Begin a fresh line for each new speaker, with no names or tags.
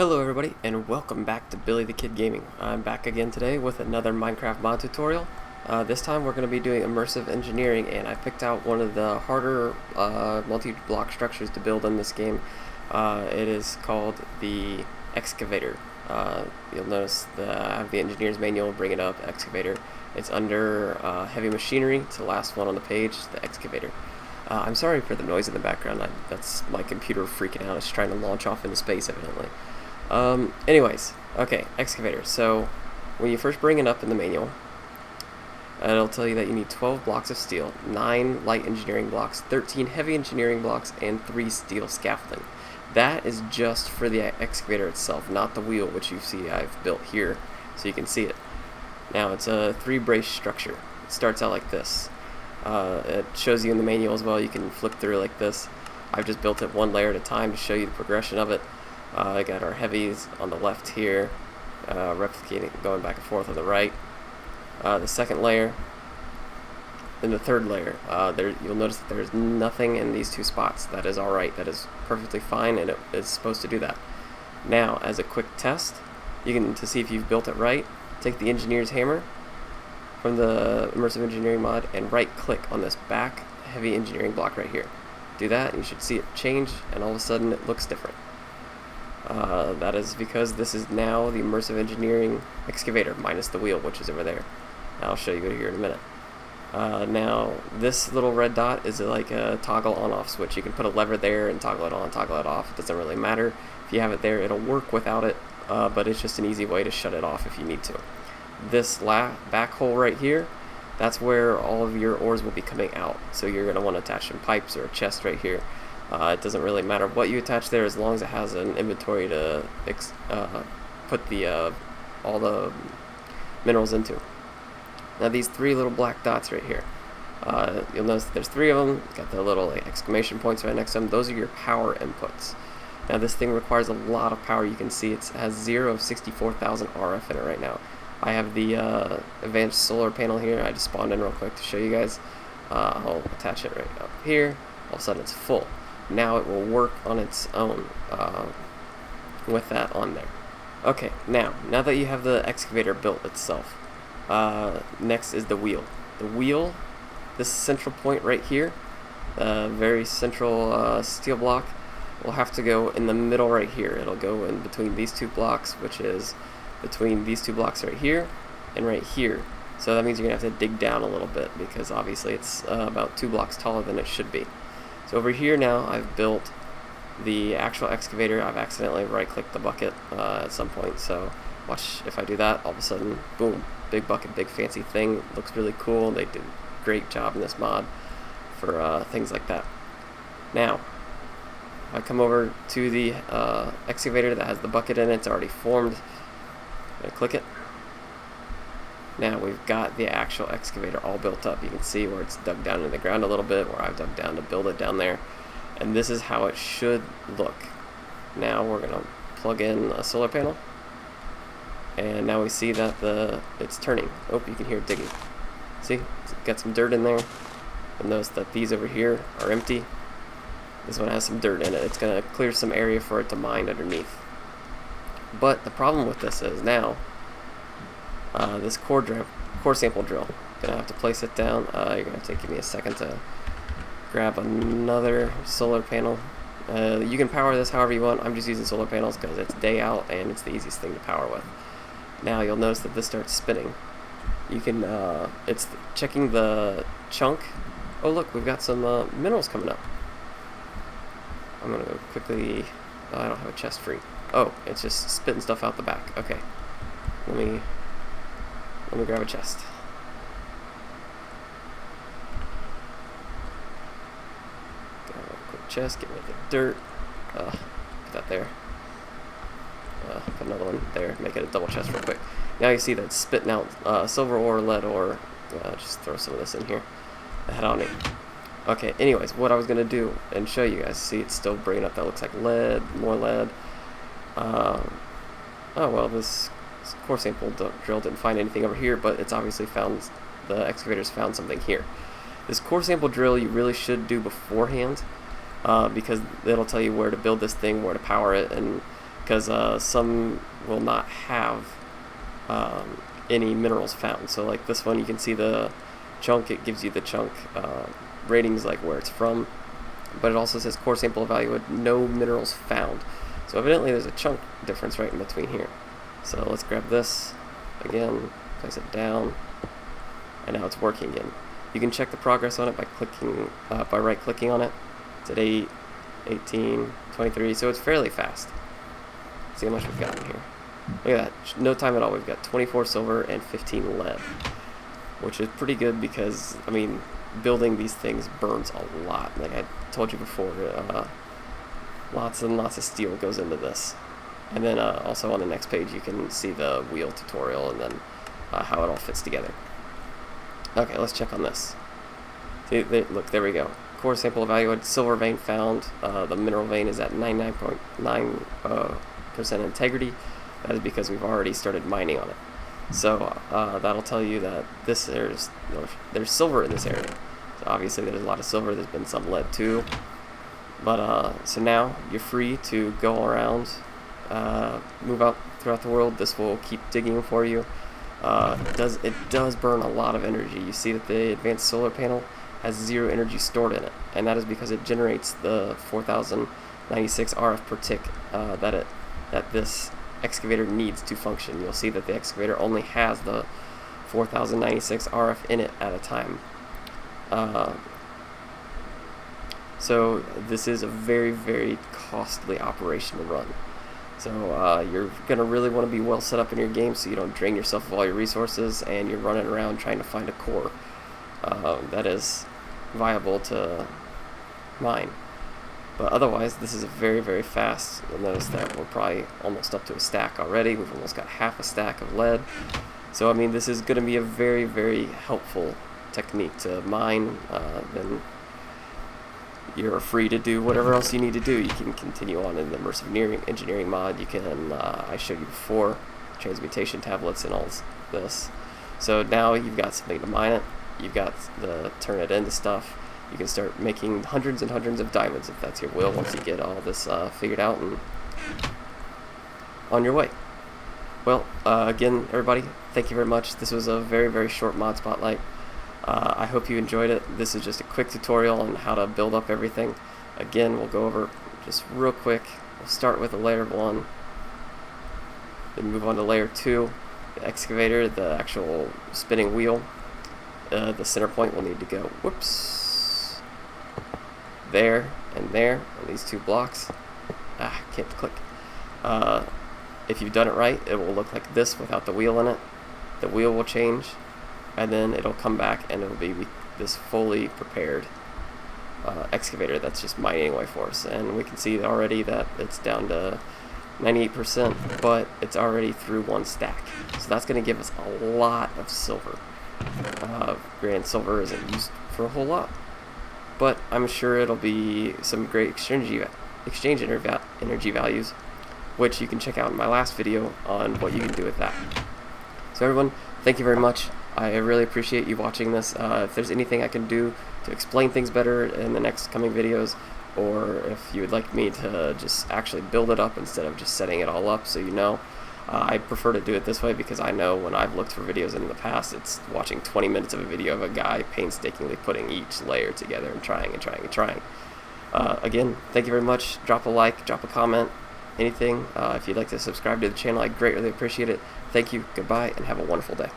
Hello everybody, and welcome back to Billy the Kid Gaming. I'm back again today with another Minecraft mod tutorial. This time we're going to be doing immersive engineering, and I picked out one of the harder multi-block structures to build in this game. It is called the Excavator. You'll notice I have the engineer's manual, bring it up, Excavator. It's under heavy machinery. It's the last one on the page, the Excavator. I'm sorry for the noise in the background. That's my computer freaking out. It's trying to launch off into space, evidently. Anyways, okay, Excavator. So, when you first bring it up in the manual, it'll tell you that you need 12 blocks of steel, 9 light engineering blocks, 13 heavy engineering blocks, and 3 steel scaffolding. That is just for the excavator itself, not the wheel, which you see I've built here, so you can see it. Now, it's a 3-brace structure. It starts out like this. It shows you in the manual as well. You can flip through like this. I've just built it one layer at a time to show you the progression of it. I got our heavies on the left here, replicating, going back and forth on the right. The second layer, then the third layer. You'll notice that there's nothing in these 2 spots. That is alright. That is perfectly fine, and it is supposed to do that. Now, as a quick test, to see if you've built it right, take the engineer's hammer from the Immersive Engineering mod and right-click on this back heavy engineering block right here. Do that, and you should see it change, and all of a sudden it looks different. That is because this is now the Immersive Engineering Excavator, minus the wheel, which is over there. I'll show you it here in a minute. Now, this little red dot is like a toggle on-off switch. You can put a lever there and toggle it on, toggle it off. It doesn't really matter. If you have it there, it'll work without it, but it's just an easy way to shut it off if you need to. This back hole right here, that's where all of your ores will be coming out. So you're going to want to attach some pipes or a chest right here. It doesn't really matter what you attach there as long as it has an inventory to put all the minerals into. Now these 3 little black dots right here, you'll notice that there's 3 of them. Got the little exclamation points right next to them. Those are your power inputs. Now this thing requires a lot of power. You can see it has 0 of 64,000 RF in it right now. I have the advanced solar panel here. I just spawned in real quick to show you guys. I'll attach it right up here. All of a sudden it's full. Now it will work on its own with that on there. Okay, now that you have the excavator built itself, next is the wheel. The wheel, this central point right here, very central steel block, will have to go in the middle right here. It'll go in between these 2 blocks, which is between these 2 blocks right here and right here. So that means you're going to have to dig down a little bit because obviously it's about 2 blocks taller than it should be. So over here now I've built the actual excavator. I've accidentally right-clicked the bucket at some point, so watch if I do that, all of a sudden, boom, big bucket, big fancy thing. Looks really cool. They did a great job in this mod for things like that. Now, I come over to the excavator that has the bucket in it. It's already formed. I'm going to click it. Now we've got the actual excavator all built up. You can see where it's dug down in the ground a little bit, where I've dug down to build it down there. And this is how it should look. Now we're going to plug in a solar panel. And now we see that it's turning. Oh, you can hear it digging. See? It's got some dirt in there. You'll notice that these over here are empty. This one has some dirt in it. It's going to clear some area for it to mine underneath. But the problem with this is now, this core sample drill, gonna have to place it down. You're gonna have to give me a second to grab another solar panel. You can power this however you want. I'm just using solar panels because it's day out and it's the easiest thing to power with. Now you'll notice that this starts spinning. You can it's checking the chunk. Oh look, we've got some minerals coming up. I'm gonna go quickly. I don't have a chest free. Oh, it's just spitting stuff out the back. Okay, let me grab a chest. Grab a quick chest, get rid of the dirt. Put that there. Put another one there, make it a double chest real quick. Now you see that it's spitting out silver ore, lead ore. Just throw some of this in here. Head on in. Okay, anyways, what I was going to do and show you guys, see it's still bringing up, that looks like lead, more lead. Oh well, this core sample drill didn't find anything over here, but it's obviously found, the excavator's found something here. This core sample drill you really should do beforehand, because it'll tell you where to build this thing, where to power it, and because some will not have any minerals found. So like this one, you can see the chunk, it gives you the chunk ratings, like where it's from, but it also says core sample evaluated, no minerals found. So evidently there's a chunk difference right in between here. So let's grab this again, place it down, and now it's working again. You can check the progress on it by clicking, by right-clicking on it. It's at 8, 18, 23, so it's fairly fast. Let's see how much we've got in here. Look at that, no time at all. We've got 24 silver and 15 lead, which is pretty good because, I mean, building these things burns a lot. Like I told you before, lots and lots of steel goes into this. And then also on the next page you can see the wheel tutorial and then how it all fits together. Okay, let's check on this. See, look, there we go. Core sample evaluated, silver vein found. The mineral vein is at 99.9% integrity. That is because we've already started mining on it. So that'll tell you that there's silver in this area. So obviously there's a lot of silver. There's been some lead too. But so now you're free to go around, move out throughout the world. This will keep digging for you. It does burn a lot of energy. You see that the advanced solar panel has 0 energy stored in it, and that is because it generates the 4096 RF per tick that this excavator needs to function. You'll see that the excavator only has the 4096 RF in it at a time. So this is a very, very costly operation to run. So you're going to really want to be well set up in your game so you don't drain yourself of all your resources and you're running around trying to find a core that is viable to mine. But otherwise, this is a very, very fast. You'll notice that we're probably almost up to a stack already. We've almost got half a stack of lead. So I mean, this is going to be a very, very helpful technique to mine. Then you're free to do whatever else you need to do. You can continue on in the Immersive Engineering mod. You can, I showed you before, transmutation tablets and all this. So now you've got something to mine it. You've got the turn it into stuff. You can start making hundreds and hundreds of diamonds if that's your will once you get all this figured out and on your way. Well, again, everybody, thank you very much. This was a very, very short mod spotlight. I hope you enjoyed it. This is just a quick tutorial on how to build up everything. Again, we'll go over just real quick. We'll start with a layer 1, then move on to layer 2, the excavator, the actual spinning wheel. The center point will need to go, whoops, there and there on these 2 blocks. Can't click. If you've done it right, it will look like this without the wheel in it. The wheel will change, and then it'll come back and it'll be this fully prepared excavator that's just mining away for us. And we can see already that it's down to 98%, but it's already through 1 stack. So that's going to give us a lot of silver. Granted, silver isn't used for a whole lot, but I'm sure it'll be some great exchange energy values, which you can check out in my last video on what you can do with that. So everyone, thank you very much. I really appreciate you watching this. If there's anything I can do to explain things better in the next coming videos, or if you would like me to just actually build it up instead of just setting it all up so you know, I prefer to do it this way because I know when I've looked for videos in the past, it's watching 20 minutes of a video of a guy painstakingly putting each layer together and trying and trying and trying. Again, thank you very much. Drop a like, drop a comment, anything. If you'd like to subscribe to the channel, I greatly appreciate it. Thank you, goodbye, and have a wonderful day.